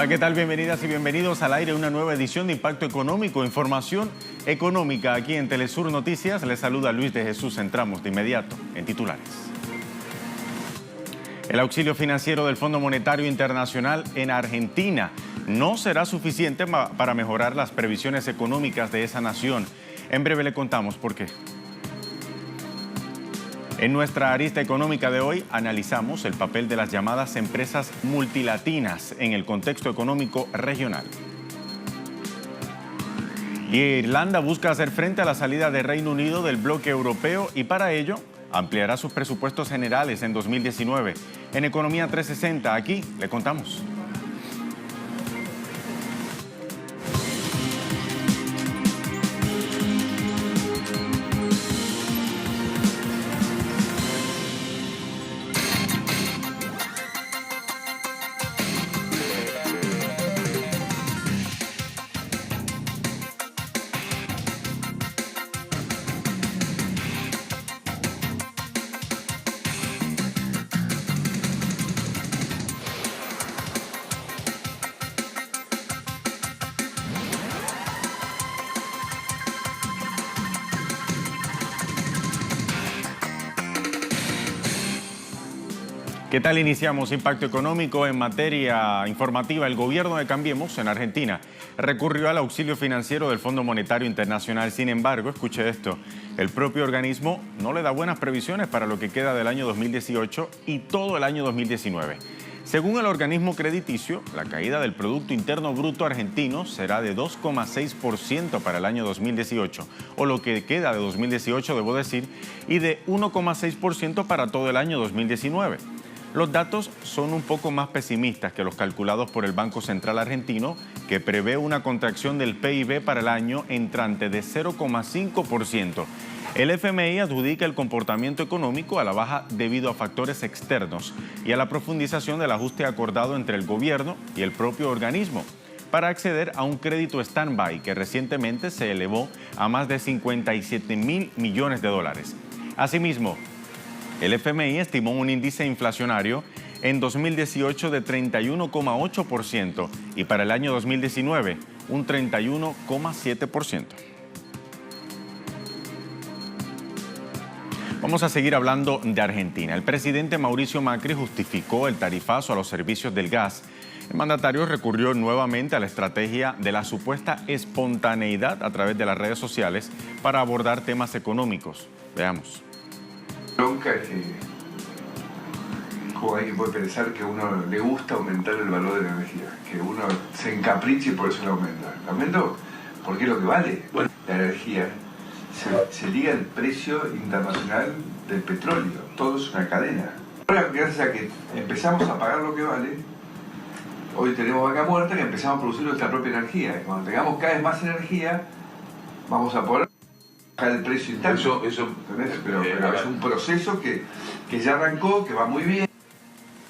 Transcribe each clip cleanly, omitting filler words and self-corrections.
Hola, ¿qué tal? Bienvenidas y bienvenidos al aire, una nueva edición de Impacto Económico, información económica aquí en Telesur Noticias. Les saluda Luis de Jesús. Entramos de inmediato en titulares. El auxilio financiero del Fondo Monetario Internacional en Argentina no será suficiente para mejorar las previsiones económicas de esa nación. En breve le contamos por qué. En nuestra arista económica de hoy analizamos el papel de las llamadas empresas multilatinas en el contexto económico regional. Irlanda busca hacer frente a la salida de Reino Unido del bloque europeo y para ello ampliará sus presupuestos generales en 2019. En Economía 360, aquí le contamos. ¿Qué tal? Iniciamos Impacto Económico. En materia informativa, el gobierno de Cambiemos en Argentina recurrió al auxilio financiero del Fondo Monetario Internacional. Sin embargo, escuche esto, el propio organismo no le da buenas previsiones para lo que queda del año 2018 y todo el año 2019. Según el organismo crediticio, la caída del Producto Interno Bruto argentino será de 2,6% para el año 2018, o lo que queda de 2018, debo decir, y de 1,6% para todo el año 2019. Los datos son un poco más pesimistas que los calculados por el Banco Central Argentino, que prevé una contracción del PIB para el año entrante de 0,5%. El FMI adjudica el comportamiento económico a la baja debido a factores externos y a la profundización del ajuste acordado entre el gobierno y el propio organismo para acceder a un crédito stand-by que recientemente se elevó a más de 57.000 millones de dólares. Asimismo, el FMI estimó un índice inflacionario en 2018 de 31,8% y para el año 2019 un 31,7%. Vamos a seguir hablando de Argentina. El presidente Mauricio Macri justificó el tarifazo a los servicios del gas. El mandatario recurrió nuevamente a la estrategia de la supuesta espontaneidad a través de las redes sociales para abordar temas económicos. Veamos. Bronca es que como alguien puede pensar que a uno le gusta aumentar el valor de la energía, que uno se encapriche y por eso lo aumenta. Lo aumento porque es lo que vale. Bueno, la energía se liga al precio internacional del petróleo, todo es una cadena. Ahora, gracias a que empezamos a pagar lo que vale, hoy tenemos vaca muerta que empezamos a producir nuestra propia energía. Y cuando tengamos cada vez más energía, vamos a poder bajar el precio interno. Pero es un proceso que ya arrancó, que va muy bien.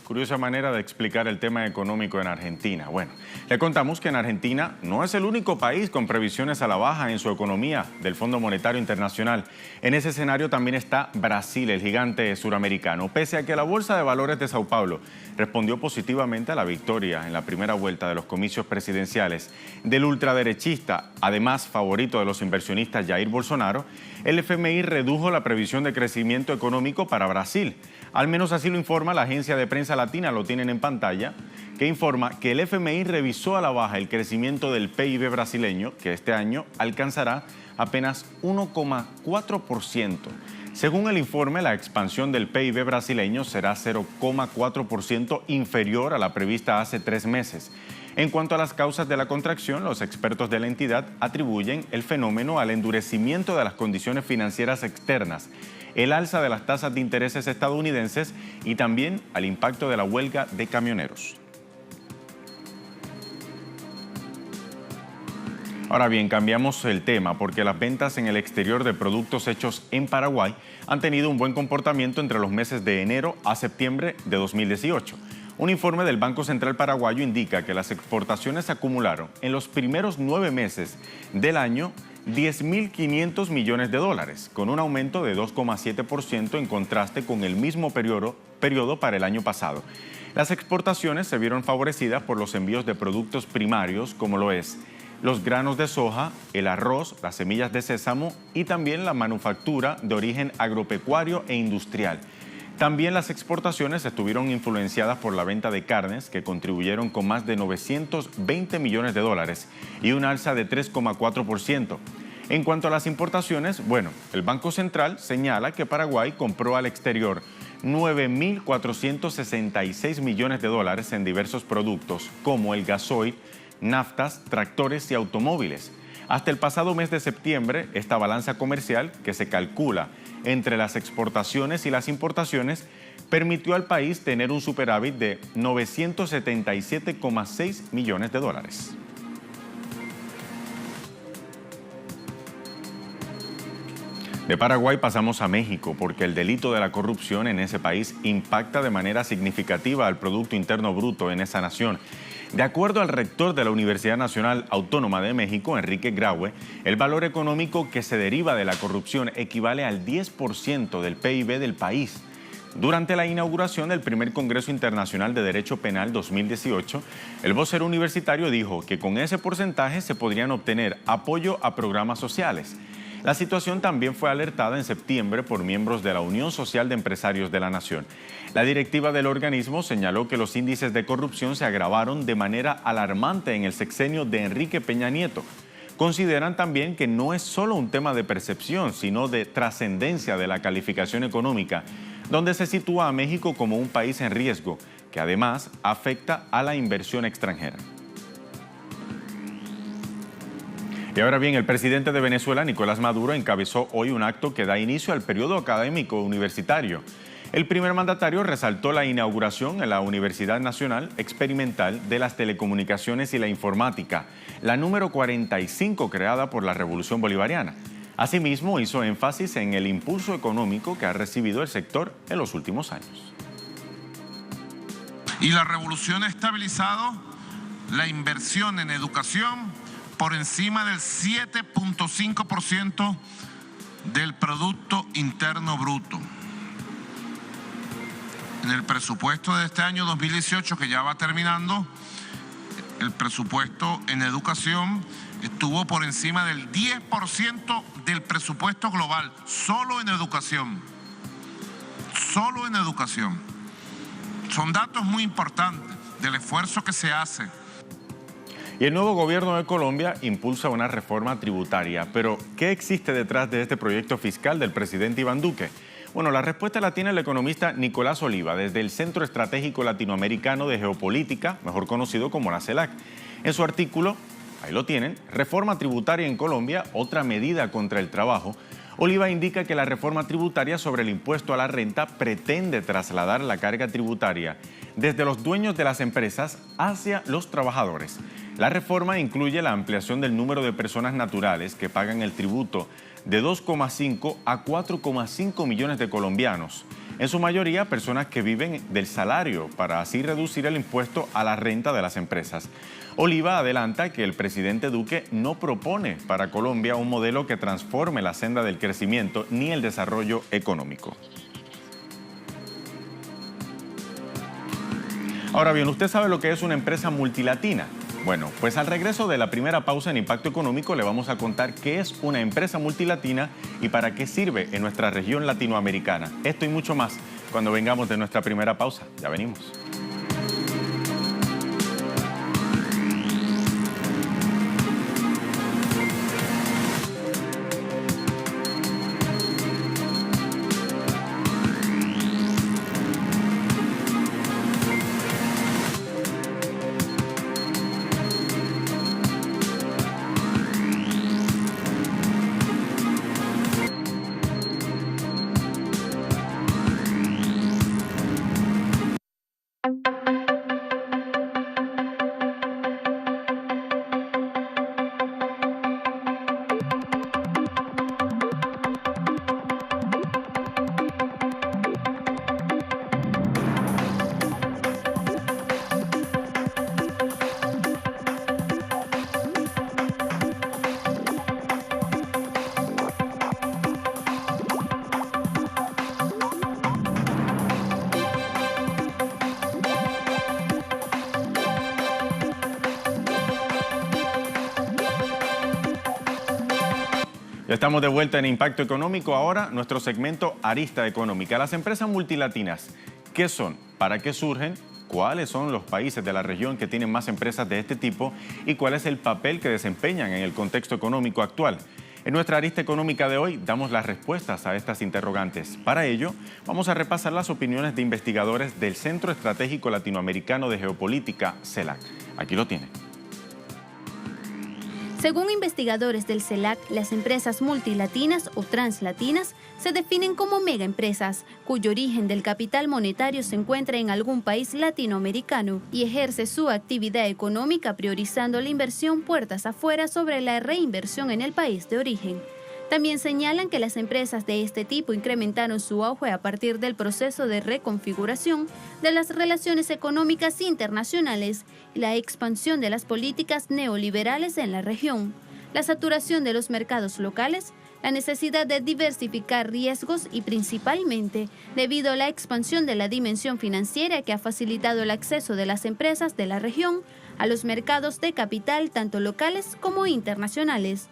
Curiosa manera de explicar el tema económico en Argentina. Bueno, le contamos que en Argentina no es el único país con previsiones a la baja en su economía del Fondo Monetario Internacional. En ese escenario también está Brasil, el gigante suramericano. Pese a que la Bolsa de Valores de Sao Paulo respondió positivamente a la victoria en la primera vuelta de los comicios presidenciales del ultraderechista, además favorito de los inversionistas Jair Bolsonaro, el FMI redujo la previsión de crecimiento económico para Brasil. Al menos así lo informa la agencia de prensa latina, lo tienen en pantalla, que informa que el FMI revisó a la baja el crecimiento del PIB brasileño, que este año alcanzará apenas 1,4%. Según el informe, la expansión del PIB brasileño será 0,4% inferior a la prevista hace 3 meses. En cuanto a las causas de la contracción, los expertos de la entidad atribuyen el fenómeno al endurecimiento de las condiciones financieras externas, el alza de las tasas de intereses estadounidenses y también al impacto de la huelga de camioneros. Ahora bien, cambiamos el tema porque las ventas en el exterior de productos hechos en Paraguay han tenido un buen comportamiento entre los meses de enero a septiembre de 2018. Un informe del Banco Central Paraguayo indica que las exportaciones se acumularon en los primeros 9 meses del año 10.500 millones de dólares, con un aumento de 2,7% en contraste con el mismo periodo para el año pasado. Las exportaciones se vieron favorecidas por los envíos de productos primarios, como lo es los granos de soja, el arroz, las semillas de sésamo y también la manufactura de origen agropecuario e industrial. También las exportaciones estuvieron influenciadas por la venta de carnes, que contribuyeron con más de 920 millones de dólares y un alza de 3,4%. En cuanto a las importaciones, el Banco Central señala que Paraguay compró al exterior 9.466 millones de dólares en diversos productos, como el gasoil, naftas, tractores y automóviles. Hasta el pasado mes de septiembre, esta balanza comercial, que se calcula entre las exportaciones y las importaciones, permitió al país tener un superávit de 977,6 millones de dólares. De Paraguay pasamos a México, porque el delito de la corrupción en ese país impacta de manera significativa al Producto Interno Bruto en esa nación. De acuerdo al rector de la Universidad Nacional Autónoma de México, Enrique Graue, el valor económico que se deriva de la corrupción equivale al 10% del PIB del país. Durante la inauguración del primer Congreso Internacional de Derecho Penal 2018, el vocero universitario dijo que con ese porcentaje se podrían obtener apoyo a programas sociales. La situación también fue alertada en septiembre por miembros de la Unión Social de Empresarios de la Nación. La directiva del organismo señaló que los índices de corrupción se agravaron de manera alarmante en el sexenio de Enrique Peña Nieto. Consideran también que no es solo un tema de percepción, sino de trascendencia de la calificación económica, donde se sitúa a México como un país en riesgo, que además afecta a la inversión extranjera. Y ahora bien, el presidente de Venezuela, Nicolás Maduro, encabezó hoy un acto que da inicio al periodo académico universitario. El primer mandatario resaltó la inauguración en la Universidad Nacional Experimental de las Telecomunicaciones y la Informática, la número 45 creada por la Revolución Bolivariana. Asimismo, hizo énfasis en el impulso económico que ha recibido el sector en los últimos años. Y la revolución ha estabilizado la inversión en educación por encima del 7,5% del Producto Interno Bruto. En el presupuesto de este año 2018, que ya va terminando, el presupuesto en educación estuvo por encima del 10% del presupuesto global, solo en educación. Solo en educación. Son datos muy importantes del esfuerzo que se hace. Y el nuevo gobierno de Colombia impulsa una reforma tributaria. Pero, ¿qué existe detrás de este proyecto fiscal del presidente Iván Duque? Bueno, la respuesta la tiene el economista Nicolás Oliva, desde el Centro Estratégico Latinoamericano de Geopolítica, mejor conocido como la CELAC. En su artículo, ahí lo tienen, Reforma Tributaria en Colombia, otra medida contra el trabajo, Oliva indica que la reforma tributaria sobre el impuesto a la renta pretende trasladar la carga tributaria desde los dueños de las empresas hacia los trabajadores. La reforma incluye la ampliación del número de personas naturales que pagan el tributo de 2,5 a 4,5 millones de colombianos, en su mayoría personas que viven del salario, para así reducir el impuesto a la renta de las empresas. Oliva adelanta que el presidente Duque no propone para Colombia un modelo que transforme la senda del crecimiento ni el desarrollo económico. Ahora bien, ¿usted sabe lo que es una empresa multilatina? Bueno, pues al regreso de la primera pausa en Impacto Económico le vamos a contar qué es una empresa multilatina y para qué sirve en nuestra región latinoamericana. Esto y mucho más cuando vengamos de nuestra primera pausa. Ya venimos. Ya estamos de vuelta en Impacto Económico. Ahora nuestro segmento Arista Económica. Las empresas multilatinas, ¿qué son? ¿Para qué surgen? ¿Cuáles son los países de la región que tienen más empresas de este tipo? ¿Y cuál es el papel que desempeñan en el contexto económico actual? En nuestra Arista Económica de hoy damos las respuestas a estas interrogantes. Para ello, vamos a repasar las opiniones de investigadores del Centro Estratégico Latinoamericano de Geopolítica, CELAC. Aquí lo tienen. Según investigadores del CELAC, las empresas multilatinas o translatinas se definen como megaempresas, cuyo origen del capital monetario se encuentra en algún país latinoamericano y ejerce su actividad económica priorizando la inversión puertas afuera sobre la reinversión en el país de origen. También señalan que las empresas de este tipo incrementaron su auge a partir del proceso de reconfiguración de las relaciones económicas internacionales y la expansión de las políticas neoliberales en la región, la saturación de los mercados locales, la necesidad de diversificar riesgos y principalmente debido a la expansión de la dimensión financiera que ha facilitado el acceso de las empresas de la región a los mercados de capital tanto locales como internacionales.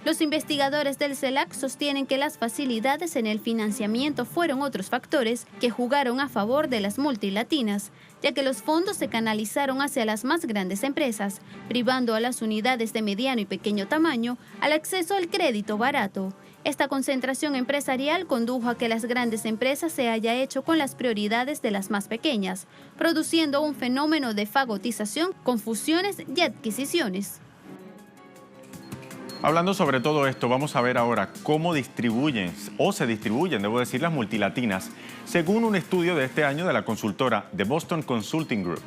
Los investigadores del CELAC sostienen que las facilidades en el financiamiento fueron otros factores que jugaron a favor de las multilatinas, ya que los fondos se canalizaron hacia las más grandes empresas, privando a las unidades de mediano y pequeño tamaño al acceso al crédito barato. Esta concentración empresarial condujo a que las grandes empresas se haya hecho con las prioridades de las más pequeñas, produciendo un fenómeno de fagotización con fusiones y adquisiciones. Hablando sobre todo esto, vamos a ver ahora cómo se distribuyen, debo decir, las multilatinas, según un estudio de este año de la consultora The Boston Consulting Group.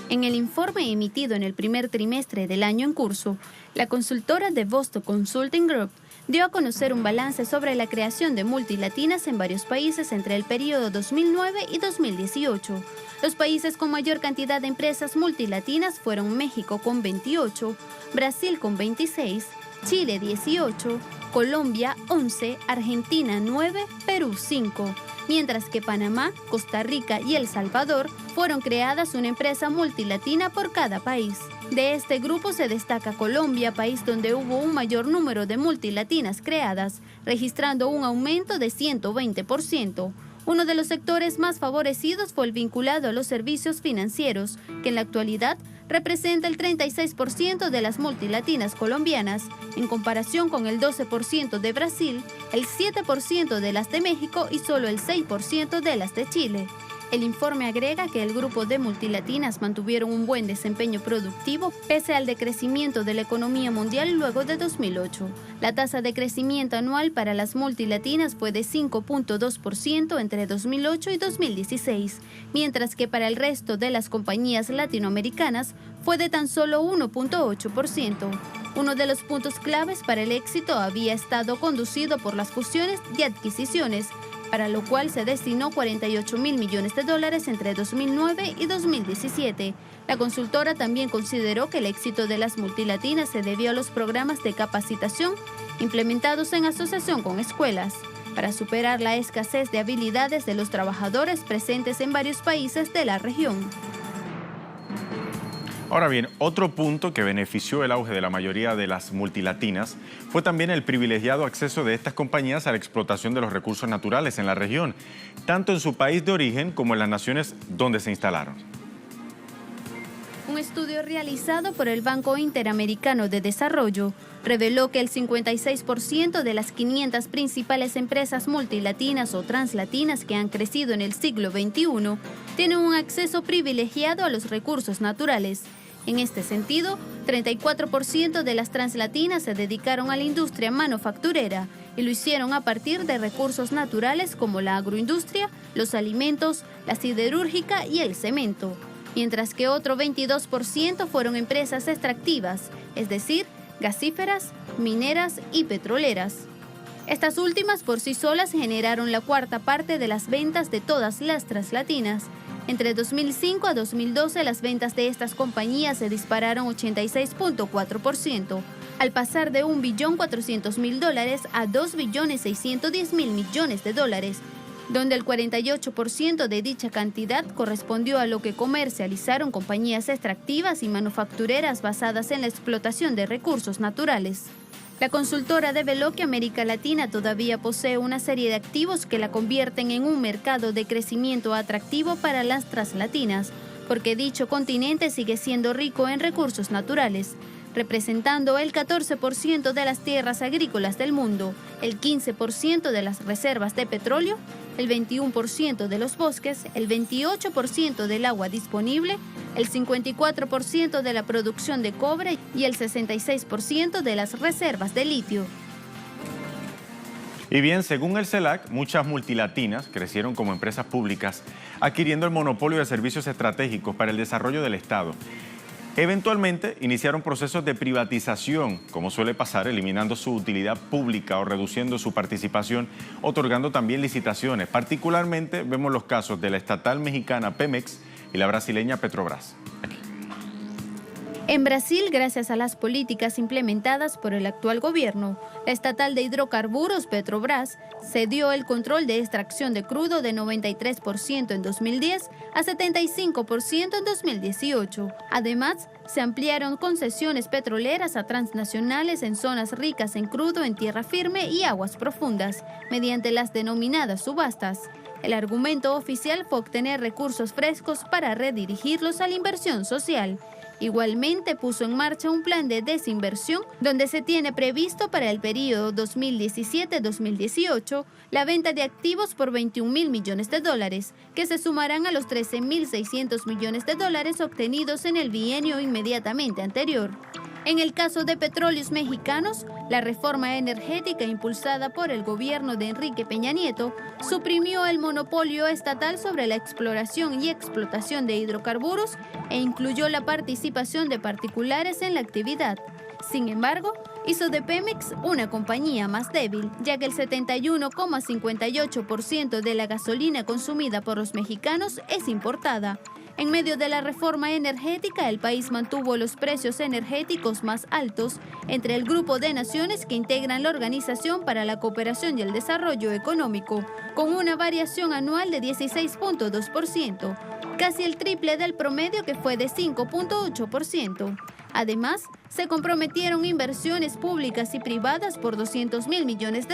En el informe emitido en el primer trimestre del año en curso, la consultora The Boston Consulting Group dio a conocer un balance sobre la creación de multilatinas en varios países entre el periodo 2009 y 2018. Los países con mayor cantidad de empresas multilatinas fueron México con 28, Brasil con 26, Chile 18, Colombia 11, Argentina 9, Perú 5, mientras que Panamá, Costa Rica y El Salvador fueron creadas una empresa multilatina por cada país. De este grupo se destaca Colombia, país donde hubo un mayor número de multilatinas creadas, registrando un aumento de 120%. Uno de los sectores más favorecidos fue el vinculado a los servicios financieros, que en la actualidad representa el 36% de las multilatinas colombianas, en comparación con el 12% de Brasil, el 7% de las de México y solo el 6% de las de Chile. El informe agrega que el grupo de multilatinas mantuvieron un buen desempeño productivo pese al decrecimiento de la economía mundial luego de 2008. La tasa de crecimiento anual para las multilatinas fue de 5.2% entre 2008 y 2016, mientras que para el resto de las compañías latinoamericanas fue de tan solo 1.8%. Uno de los puntos claves para el éxito había estado conducido por las fusiones y adquisiciones, para lo cual se destinó $48.000 millones entre 2009 y 2017. La consultora también consideró que el éxito de las multilatinas se debió a los programas de capacitación implementados en asociación con escuelas, para superar la escasez de habilidades de los trabajadores presentes en varios países de la región. Ahora bien, otro punto que benefició el auge de la mayoría de las multilatinas fue también el privilegiado acceso de estas compañías a la explotación de los recursos naturales en la región, tanto en su país de origen como en las naciones donde se instalaron. Un estudio realizado por el Banco Interamericano de Desarrollo reveló que el 56% de las 500 principales empresas multilatinas o translatinas que han crecido en el siglo XXI tienen un acceso privilegiado a los recursos naturales. En este sentido, 34% de las translatinas se dedicaron a la industria manufacturera y lo hicieron a partir de recursos naturales como la agroindustria, los alimentos, la siderúrgica y el cemento, mientras que otro 22% fueron empresas extractivas, es decir, gasíferas, mineras y petroleras. Estas últimas por sí solas generaron la cuarta parte de las ventas de todas las translatinas. Entre 2005 a 2012, las ventas de estas compañías se dispararon 86.4%, al pasar de $1.400.000 a $2.610.000.000, donde el 48% de dicha cantidad correspondió a lo que comercializaron compañías extractivas y manufactureras basadas en la explotación de recursos naturales. La consultora develó que América Latina todavía posee una serie de activos que la convierten en un mercado de crecimiento atractivo para las translatinas, porque dicho continente sigue siendo rico en recursos naturales, representando el 14% de las tierras agrícolas del mundo, el 15% de las reservas de petróleo, el 21% de los bosques, el 28% del agua disponible, el 54% de la producción de cobre y el 66% de las reservas de litio. Y bien, según el CELAC, muchas multilatinas crecieron como empresas públicas, adquiriendo el monopolio de servicios estratégicos para el desarrollo del Estado. Eventualmente iniciaron procesos de privatización, como suele pasar, eliminando su utilidad pública o reduciendo su participación, otorgando también licitaciones. Particularmente vemos los casos de la estatal mexicana Pemex y la brasileña Petrobras. Aquí. En Brasil, gracias a las políticas implementadas por el actual gobierno, la estatal de hidrocarburos Petrobras cedió el control de extracción de crudo de 93% en 2010 a 75% en 2018. Además, se ampliaron concesiones petroleras a transnacionales en zonas ricas en crudo en tierra firme y aguas profundas, mediante las denominadas subastas. El argumento oficial fue obtener recursos frescos para redirigirlos a la inversión social. Igualmente puso en marcha un plan de desinversión donde se tiene previsto para el periodo 2017-2018 la venta de activos por $21.000 millones, que se sumarán a los $13.600 millones obtenidos en el bienio inmediatamente anterior. En el caso de Petróleos Mexicanos, la reforma energética impulsada por el gobierno de Enrique Peña Nieto suprimió el monopolio estatal sobre la exploración y explotación de hidrocarburos e incluyó la participación de particulares en la actividad. Sin embargo, hizo de Pemex una compañía más débil, ya que el 71,58% de la gasolina consumida por los mexicanos es importada. En medio de la reforma energética, el país mantuvo los precios energéticos más altos entre el grupo de naciones que integran la Organización para la Cooperación y el Desarrollo Económico, con una variación anual de 16,2%, casi el triple del promedio que fue de 5,8%. Además, se comprometieron inversiones públicas y privadas por $200.000 millones,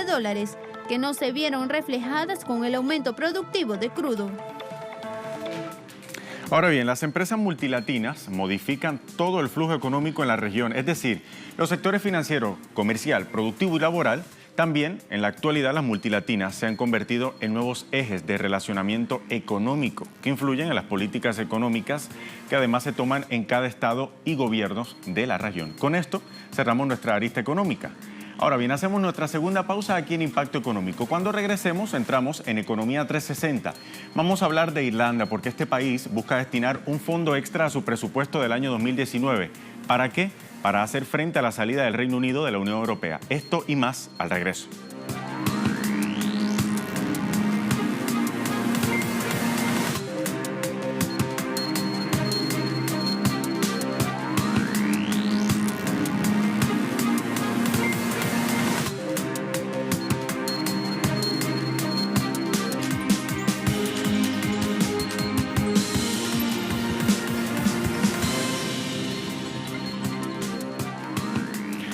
que no se vieron reflejadas con el aumento productivo de crudo. Ahora bien, las empresas multilatinas modifican todo el flujo económico en la región, es decir, los sectores financiero, comercial, productivo y laboral. También, en la actualidad, las multilatinas se han convertido en nuevos ejes de relacionamiento económico que influyen en las políticas económicas que además se toman en cada estado y gobiernos de la región. Con esto cerramos nuestra arista económica. Ahora bien, hacemos nuestra segunda pausa aquí en Impacto Económico. Cuando regresemos, entramos en Economía 360. Vamos a hablar de Irlanda porque este país busca destinar un fondo extra a su presupuesto del año 2019. ¿Para qué? Para hacer frente a la salida del Reino Unido de la Unión Europea. Esto y más al regreso.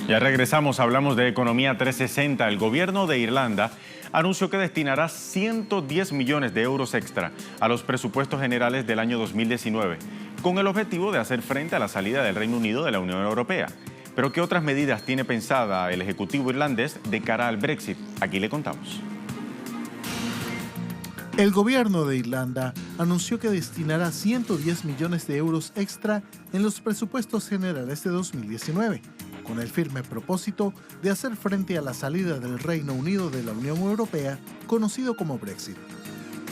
Ya regresamos, hablamos de Economía 360. El gobierno de Irlanda anunció que destinará 110 millones de euros extra a los presupuestos generales del año 2019, con el objetivo de hacer frente a la salida del Reino Unido de la Unión Europea. Pero ¿qué otras medidas tiene pensada el Ejecutivo irlandés de cara al Brexit? Aquí le contamos. El gobierno de Irlanda anunció que destinará 110 millones de euros extra en los presupuestos generales de 2019, con el firme propósito de hacer frente a la salida del Reino Unido de la Unión Europea, conocido como Brexit.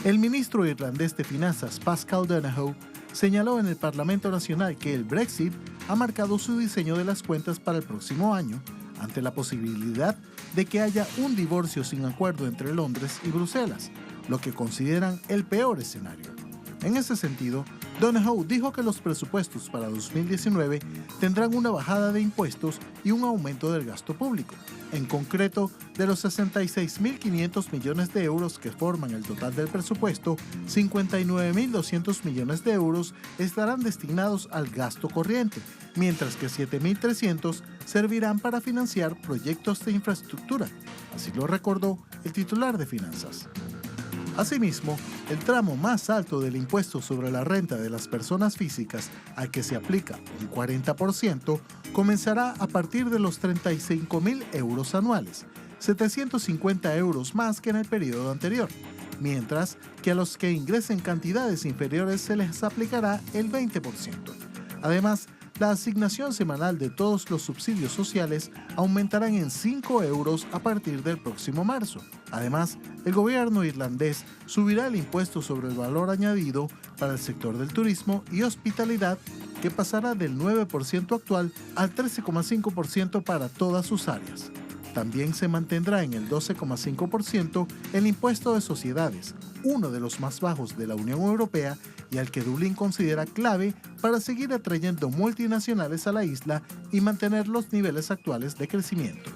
El ministro irlandés de Finanzas, Paschal Donohoe, señaló en el Parlamento Nacional que el Brexit ha marcado su diseño de las cuentas para el próximo año, ante la posibilidad de que haya un divorcio sin acuerdo entre Londres y Bruselas, lo que consideran el peor escenario. En ese sentido, Donohoe dijo que los presupuestos para 2019 tendrán una bajada de impuestos y un aumento del gasto público. En concreto, de los 66.500 millones de euros que forman el total del presupuesto, 59.200 millones de euros estarán destinados al gasto corriente, mientras que 7.300 servirán para financiar proyectos de infraestructura. Así lo recordó el titular de Finanzas. Asimismo, el tramo más alto del impuesto sobre la renta de las personas físicas, al que se aplica un 40%, comenzará a partir de los 35.000 euros anuales, 750 euros más que en el periodo anterior, mientras que a los que ingresen cantidades inferiores se les aplicará el 20%. Además, la asignación semanal de todos los subsidios sociales aumentarán en 5 euros a partir del próximo marzo. Además, el gobierno irlandés subirá el impuesto sobre el valor añadido para el sector del turismo y hospitalidad, que pasará del 9% actual al 13,5% para todas sus áreas. También se mantendrá en el 12,5% el impuesto de sociedades, uno de los más bajos de la Unión Europea y al que Dublín considera clave para seguir atrayendo multinacionales a la isla y mantener los niveles actuales de crecimiento.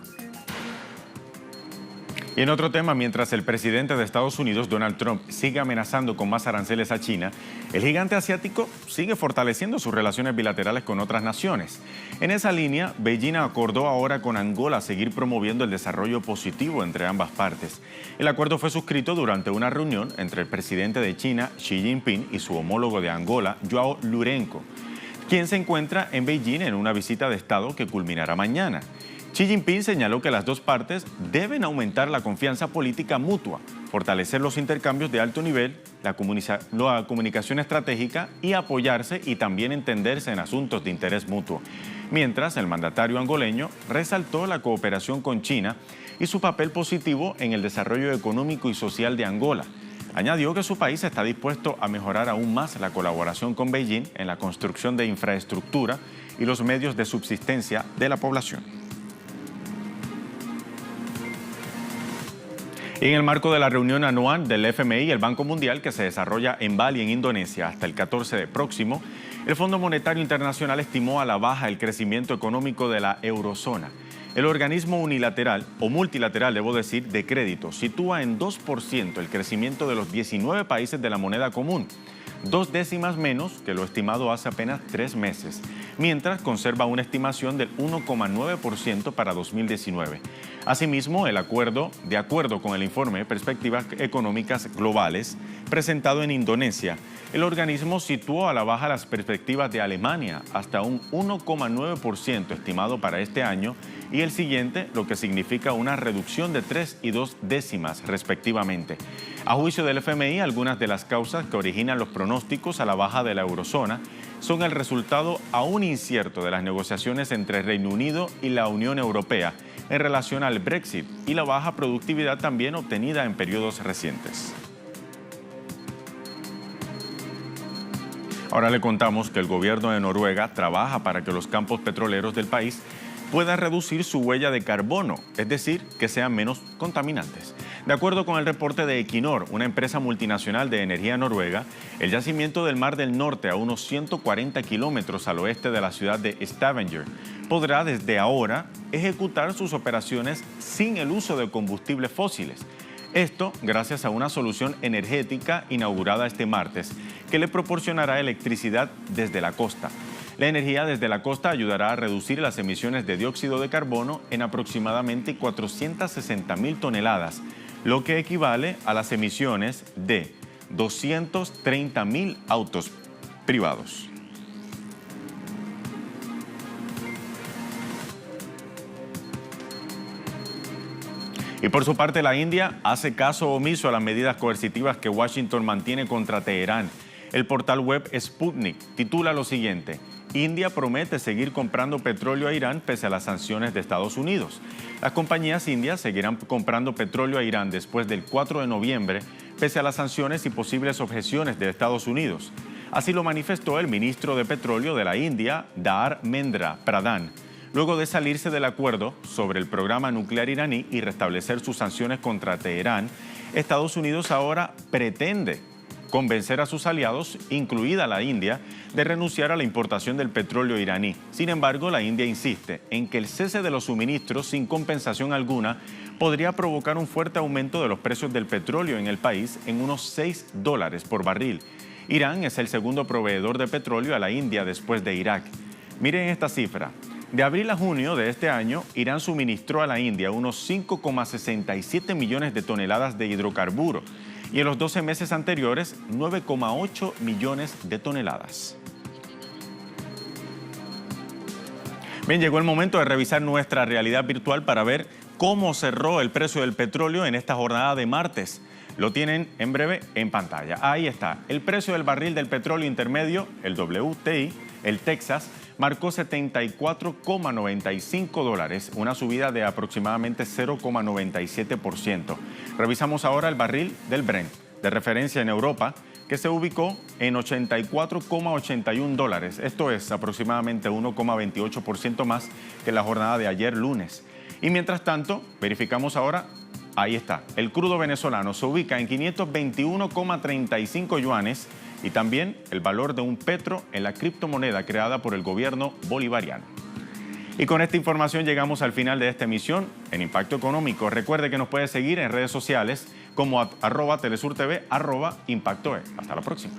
Y en otro tema, mientras el presidente de Estados Unidos, Donald Trump, sigue amenazando con más aranceles a China, el gigante asiático sigue fortaleciendo sus relaciones bilaterales con otras naciones. En esa línea, Beijing acordó ahora con Angola seguir promoviendo el desarrollo positivo entre ambas partes. El acuerdo fue suscrito durante una reunión entre el presidente de China, Xi Jinping, y su homólogo de Angola, João Lourenço, quien se encuentra en Beijing en una visita de Estado que culminará mañana. Xi Jinping señaló que las dos partes deben aumentar la confianza política mutua, fortalecer los intercambios de alto nivel, la comunicación estratégica y apoyarse y también entenderse en asuntos de interés mutuo. Mientras, el mandatario angoleño resaltó la cooperación con China y su papel positivo en el desarrollo económico y social de Angola. Añadió que su país está dispuesto a mejorar aún más la colaboración con Beijing en la construcción de infraestructura y los medios de subsistencia de la población. En el marco de la reunión anual del FMI y el Banco Mundial que se desarrolla en Bali, en Indonesia, hasta el 14 de próximo, el Fondo Monetario Internacional estimó a la baja el crecimiento económico de la eurozona. El organismo unilateral, o multilateral, debo decir, de crédito, sitúa en 2% el crecimiento de los 19 países de la moneda común, 2 décimas menos que lo estimado hace apenas 3 meses, mientras conserva una estimación del 1,9% para 2019. Asimismo, de acuerdo con el informe Perspectivas Económicas Globales, presentado en Indonesia, el organismo situó a la baja las perspectivas de Alemania hasta un 1,9% estimado para este año y el siguiente, lo que significa una reducción de 3 y 2 décimas respectivamente. A juicio del FMI, algunas de las causas que originan los pronósticos a la baja de la eurozona son el resultado aún incierto de las negociaciones entre Reino Unido y la Unión Europea en relación al Brexit y la baja productividad también obtenida en periodos recientes. Ahora le contamos que el gobierno de Noruega trabaja para que los campos petroleros del país puedan reducir su huella de carbono, es decir, que sean menos contaminantes. De acuerdo con el reporte de Equinor, una empresa multinacional de energía noruega, el yacimiento del Mar del Norte, a unos 140 kilómetros al oeste de la ciudad de Stavanger, podrá desde ahora ejecutar sus operaciones sin el uso de combustibles fósiles. Esto gracias a una solución energética inaugurada este martes, que le proporcionará electricidad desde la costa. La energía desde la costa ayudará a reducir las emisiones de dióxido de carbono en aproximadamente 460.000 toneladas, lo que equivale a las emisiones de 230.000 autos privados. Y por su parte, la India hace caso omiso a las medidas coercitivas que Washington mantiene contra Teherán. El portal web Sputnik titula lo siguiente: India promete seguir comprando petróleo a Irán pese a las sanciones de Estados Unidos. Las compañías indias seguirán comprando petróleo a Irán después del 4 de noviembre, pese a las sanciones y posibles objeciones de Estados Unidos. Así lo manifestó el ministro de Petróleo de la India, Dharmendra Pradhan, luego de salirse del acuerdo sobre el programa nuclear iraní y restablecer sus sanciones contra Teherán. Estados Unidos ahora pretende convencer a sus aliados, incluida la India, de renunciar a la importación del petróleo iraní. Sin embargo, la India insiste en que el cese de los suministros sin compensación alguna podría provocar un fuerte aumento de los precios del petróleo en el país en unos $6 por barril. Irán es el segundo proveedor de petróleo a la India después de Irak. Miren esta cifra. De abril a junio de este año, Irán suministró a la India unos 5,67 millones de toneladas de hidrocarburos y en los 12 meses anteriores, 9,8 millones de toneladas. Bien, llegó el momento de revisar nuestra realidad virtual para ver cómo cerró el precio del petróleo en esta jornada de martes. Lo tienen en breve en pantalla. Ahí está. El precio del barril del petróleo intermedio, el WTI, el Texas, marcó $74,95, una subida de aproximadamente 0,97%. Revisamos ahora el barril del Brent, de referencia en Europa, que se ubicó en $84,81. Esto es aproximadamente 1,28% más que la jornada de ayer lunes. Y mientras tanto, verificamos ahora, ahí está, el crudo venezolano se ubica en 521,35 yuanes y también el valor de un petro en la criptomoneda creada por el gobierno bolivariano. Y con esta información llegamos al final de esta emisión en Impacto Económico. Recuerde que nos puede seguir en redes sociales como @telesurtv, @impactoe. Hasta la próxima.